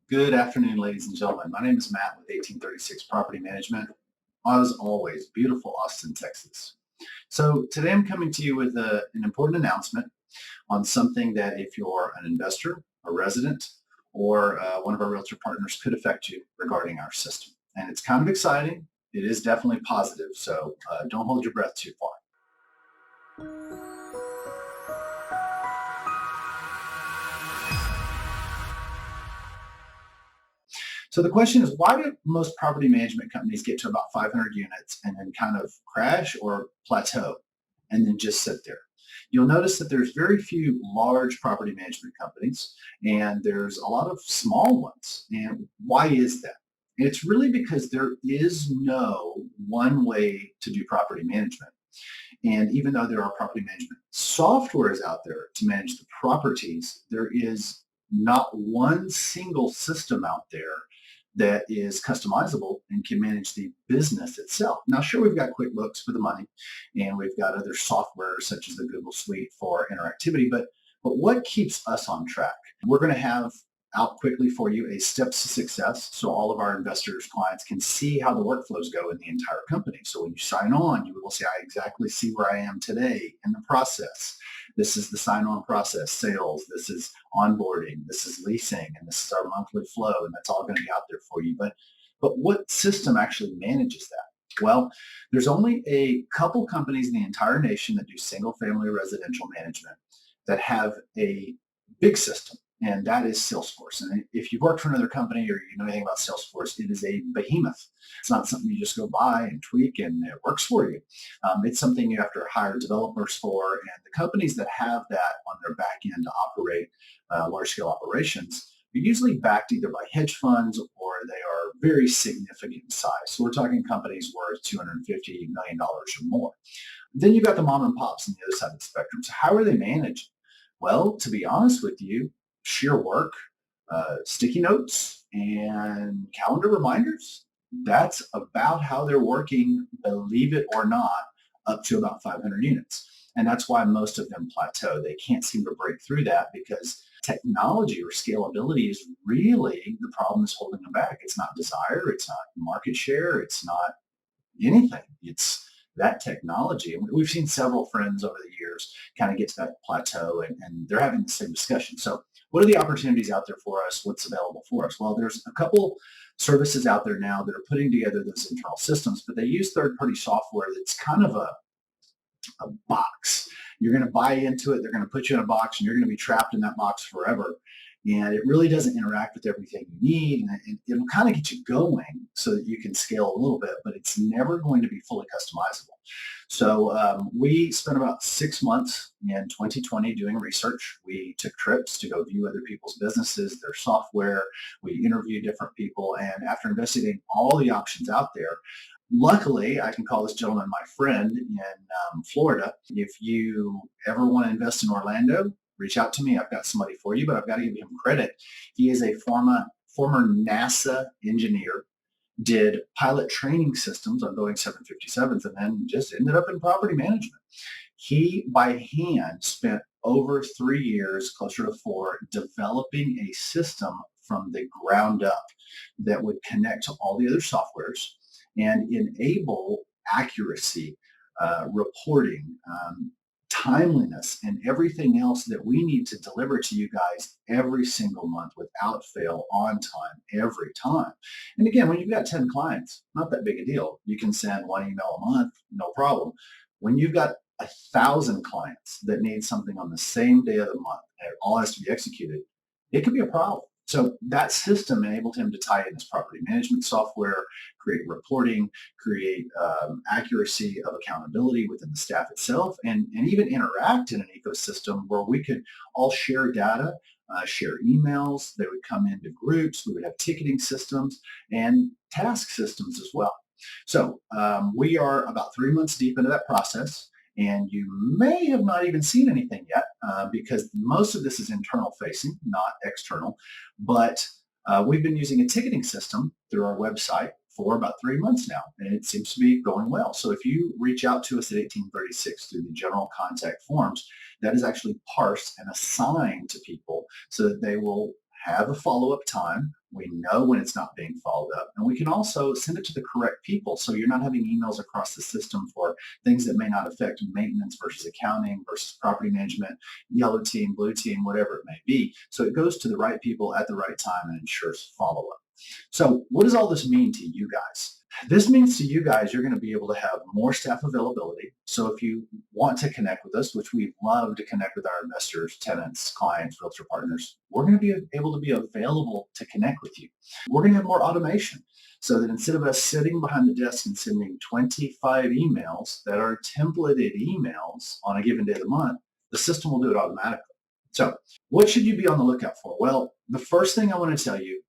Good afternoon, ladies and gentlemen. My name is Matt with 1836 Property Management. As always, beautiful Austin, Texas. So today I'm coming to you with an important announcement on something that if you're an investor, a resident, or one of our realtor partners could affect you regarding our system. And it's kind of exciting. It is definitely positive. So don't hold your breath too far. So the question is, why do most property management companies get to about 500 units and then kind of crash or plateau and then just sit there? You'll notice that there's very few large property management companies and there's a lot of small ones. And why is that? It's really because there is no one way to do property management. And even though there are property management softwares out there to manage the properties, there is not one single system out there that is customizable and can manage the business itself. Now, sure, we've got QuickBooks for the money, and we've got other software such as the Google Suite for interactivity, but what keeps us on track? We're going to have out quickly for you a steps to success so all of our investors, clients can see how the workflows go in the entire company. So when you sign on, you will say, I exactly see where I am today in the process. This is the sign-on process, sales, this is onboarding, this is leasing, and this is our monthly flow, and that's all going to be out there for you. But what system actually manages that? Well, there's only a couple companies in the entire nation that do single-family residential management that have a big system, and that is Salesforce. And if you've worked for another company or you know anything about Salesforce, it is a behemoth. It's not something you just go buy and tweak and it works for you. It's something you have to hire developers for, and the companies that have that on their back end to operate large-scale operations are usually backed either by hedge funds or they are very significant in size. So we're talking companies worth $250 million or more. Then you've got the mom and pops on the other side of the spectrum. So how are they managed? Well, to be honest with you, sheer work, sticky notes, and calendar reminders. That's about how they're working, believe it or not, up to about 500 units. And that's why most of them plateau. They can't seem to break through that because technology or scalability is really the problem that's holding them back. It's not desire, it's not market share, it's not anything. It's that technology. And we've seen several friends over the years kind of get to that plateau and they're having the same discussion. So what are the opportunities out there for us? What's available for us? Well, there's a couple services out there now that are putting together those internal systems, but they use third-party software that's kind of a box. You're going to buy into it. They're going to put you in a box and you're going to be trapped in that box forever. And it really doesn't interact with everything you need. And it'll kind of get you going so that you can scale a little bit, but it's never going to be fully customizable. So we spent about 6 months in 2020 doing research. We took trips to go view other people's businesses, their software. We interviewed different people. And after investigating all the options out there, luckily, I can call this gentleman my friend in Florida. If you ever want to invest in Orlando, reach out to me. I've got somebody for you, but I've got to give him credit. He is a former NASA engineer, did pilot training systems on Boeing 757s, and then just ended up in property management. He, by hand, spent over 3 years, closer to four, developing a system from the ground up that would connect to all the other softwares and enable accuracy, reporting, timeliness, and everything else that we need to deliver to you guys every single month without fail, on time, every time. And again, when you've got 10 clients, not that big a deal. You can send one email a month, no problem. When you've got 1,000 clients that need something on the same day of the month and it all has to be executed, it could be a problem. So that system enabled him to tie in his property management software, create reporting, create accuracy of accountability within the staff itself, and even interact in an ecosystem where we could all share data, share emails. They would come into groups. We would have ticketing systems and task systems as well. So we are about 3 months deep into that process. And you may have not even seen anything yet because most of this is internal facing, not external. But we've been using a ticketing system through our website for about 3 months now, and it seems to be going well. So if you reach out to us at 1836 through the general contact forms, that is actually parsed and assigned to people so that they will have a follow-up time. We know when it's not being followed up, and we can also send it to the correct people. So you're not having emails across the system for things that may not affect maintenance versus accounting versus property management, yellow team, blue team, whatever it may be. So it goes to the right people at the right time and ensures follow-up. So what does all this mean to you guys? This means to you guys, you're going to be able to have more staff availability. So if you want to connect with us, which we love to connect with our investors, tenants, clients, realtor partners, we're going to be able to be available to connect with you. We're going to have more automation so that instead of us sitting behind the desk and sending 25 emails that are templated emails on a given day of the month, the system will do it automatically. So what should you be on the lookout for? Well, the first thing I want to tell you,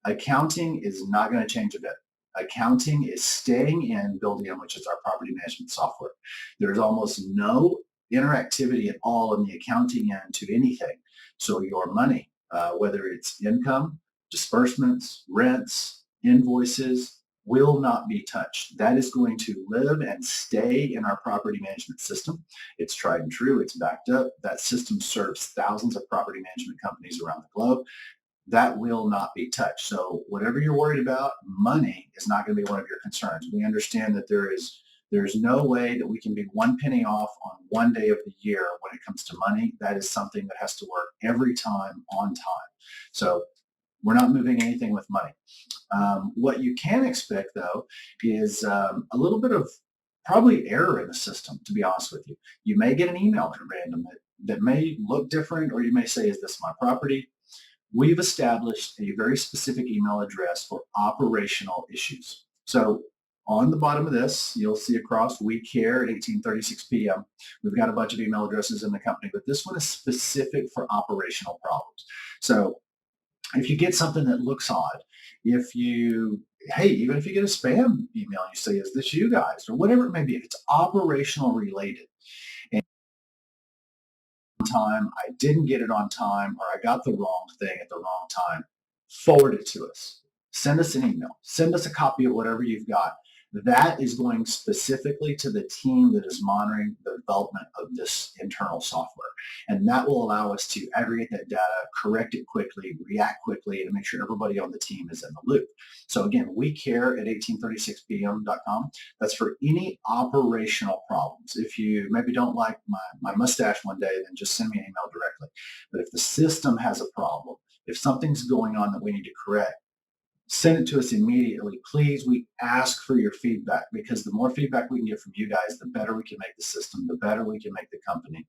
accounting is not going to change a bit. Accounting is staying in Buildium, which is our property management software. There's almost no interactivity at all in the accounting end to anything. So your money, whether it's income, disbursements, rents, invoices, will not be touched. That is going to live and stay in our property management system. It's tried and true. It's backed up. That system serves thousands of property management companies around the globe. That will not be touched. So whatever you're worried about, money is not going to be one of your concerns. We understand that there's no way that we can be one penny off on one day of the year when it comes to money. That is something that has to work every time on time. So we're not moving anything with money. What you can expect, though, is a little bit of probably error in the system, to be honest with you. You may get an email at random that may look different, or you may say, is this my property? We've established a very specific email address for operational issues. So on the bottom of this, you'll see across we care at 18:36 p.m. We've got a bunch of email addresses in the company, but this one is specific for operational problems. So if you get something that looks odd, even if you get a spam email and you say, is this you guys? Or whatever it may be, if it's operational related, time, I didn't get it on time, or I got the wrong thing at the wrong time, forward it to us. Send us an email. Send us a copy of whatever you've got. That is going specifically to the team that is monitoring the development of this internal software. And that will allow us to aggregate that data, correct it quickly, react quickly, and make sure everybody on the team is in the loop. So again, we care at 1836pm.com. That's for any operational problems. If you maybe don't like my mustache one day, then just send me an email directly. But if the system has a problem, if something's going on that we need to correct, send it to us immediately. Please, we ask for your feedback, because the more feedback we can get from you guys, the better we can make the system, the better we can make the company.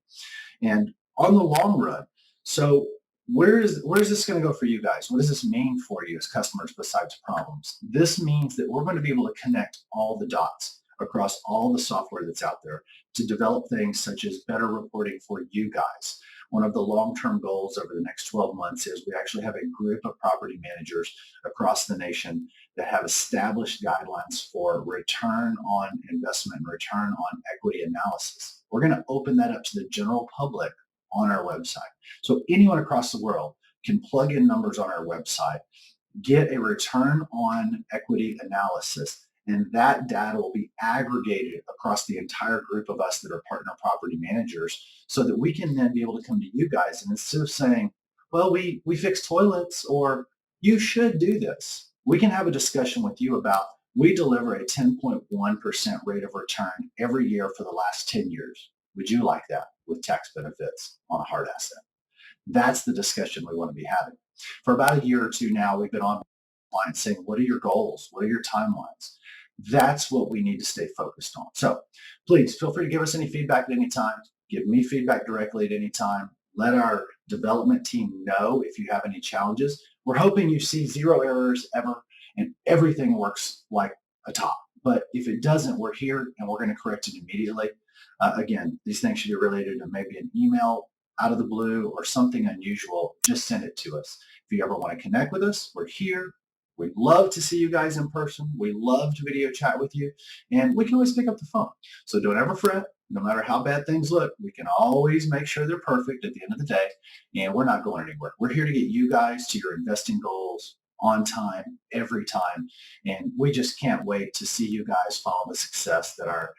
And on the long run, so where's this going to go for you guys? What does this mean for you as customers besides problems? This means that we're going to be able to connect all the dots across all the software that's out there to develop things such as better reporting for you guys. One of the long-term goals over the next 12 months is we actually have a group of property managers across the nation that have established guidelines for return on investment and return on equity analysis. We're going to open that up to the general public on our website. So anyone across the world can plug in numbers on our website, get a return on equity analysis, and that data will be aggregated across the entire group of us that are partner property managers, so that we can then be able to come to you guys, and instead of saying, well, we fix toilets, or you should do this, we can have a discussion with you about, we deliver a 10.1% rate of return every year for the last 10 years. Would you like that with tax benefits on a hard asset? That's the discussion we want to be having. For about a year or two now, we've been on clients saying, what are your goals? What are your timelines? That's what we need to stay focused on. So please feel free to give us any feedback at any time. Give me feedback directly at any time. Let our development team know if you have any challenges. We're hoping you see zero errors ever and everything works like a top. But if it doesn't, we're here and we're going to correct it immediately. Again, these things should be related to maybe an email out of the blue or something unusual. Just send it to us. If you ever want to connect with us, we're here. We'd love to see you guys in person. We love to video chat with you, and we can always pick up the phone. So don't ever fret. No matter how bad things look, we can always make sure they're perfect at the end of the day, and we're not going anywhere. We're here to get you guys to your investing goals on time, every time, and we just can't wait to see you guys follow the success that our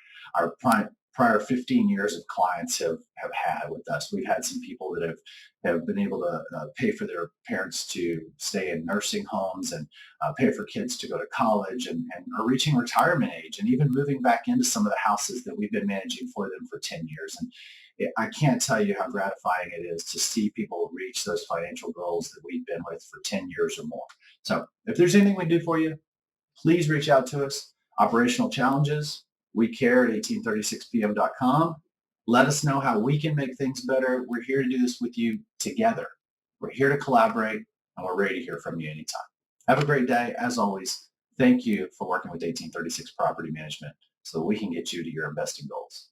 prior 15 years of clients have had with us. We've had some people that have been able to pay for their parents to stay in nursing homes and pay for kids to go to college and are reaching retirement age and even moving back into some of the houses that we've been managing for them for 10 years. And I can't tell you how gratifying it is to see people reach those financial goals that we've been with for 10 years or more. So if there's anything we do for you, please reach out to us. Operational challenges, we care at 1836pm.com. Let us know how we can make things better. We're here to do this with you together. We're here to collaborate, and we're ready to hear from you anytime. Have a great day. As always, thank you for working with 1836 Property Management so that we can get you to your investing goals.